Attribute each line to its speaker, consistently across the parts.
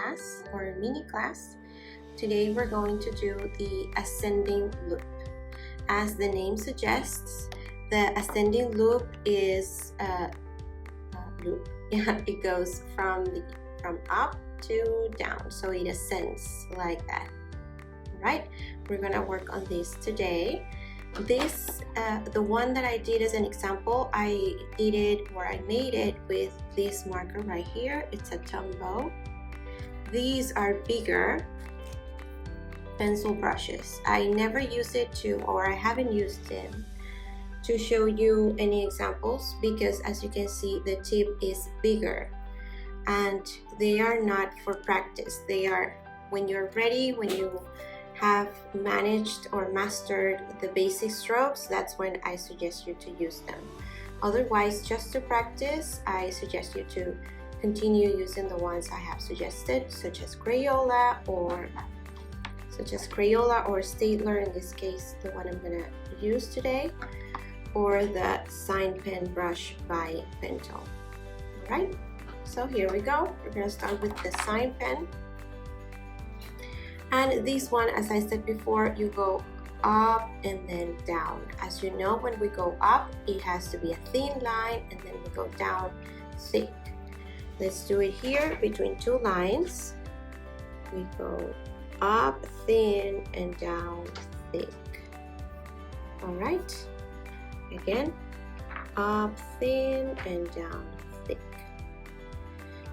Speaker 1: class or mini class. Today we're going to do the ascending loop. As the name suggests, the ascending loop is a loop. It goes from up to down, so it ascends like that. All right, we're gonna work on this today. This the one that I did as an example, I made it with this marker right here. It's a Tombow. These are bigger pencil brushes. I never use it or I haven't used them to show you any examples, because as you can see, the tip is bigger and they are not for practice. They are when you're ready, when you have managed or mastered the basic strokes, that's when I suggest you to use them. Otherwise, just to practice, I suggest you to continue using the ones I have suggested, such as Crayola or Staedler, in this case the one I'm gonna use today, or the sign pen brush by Pentel. Alright, so here we go. We're gonna start with the sign pen. And this one, as I said before, you go up and then down. As you know, when we go up, it has to be a thin line, and then we go down thick. Let's do it here between two lines. We go up thin and down thick. All right, again, up thin and down thick.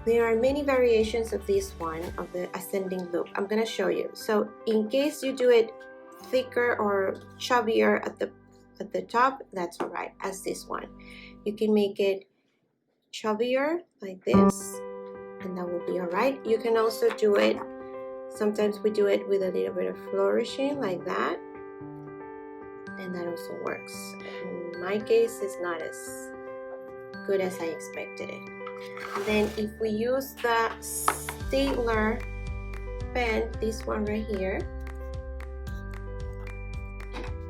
Speaker 1: There are many variations of this one, of the ascending loop. I'm gonna show you. So in case you do it thicker or chubbier at the top, that's all right, as this one. You can make it chubbier like this, and that will be all right. You can also do it, sometimes we do it with a little bit of flourishing like that, and that also works. In my case, it's not as good as I expected it. And then if we use the Staedler pen, this one right here,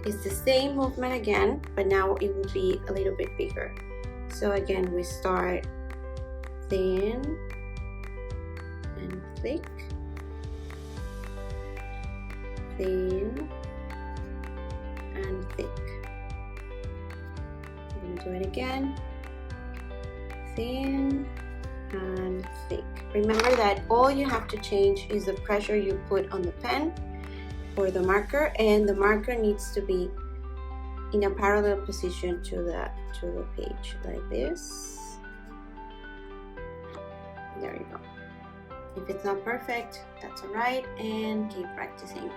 Speaker 1: it's the same movement again, but now it will be a little bit bigger. So again, we start thin and thick, thin and thick. I'm gonna do it again. Thin and thick. Remember that all you have to change is the pressure you put on the pen or the marker, and the marker needs to be in a parallel position to the page, like this. There you go. If it's not perfect, that's all right, and keep practicing.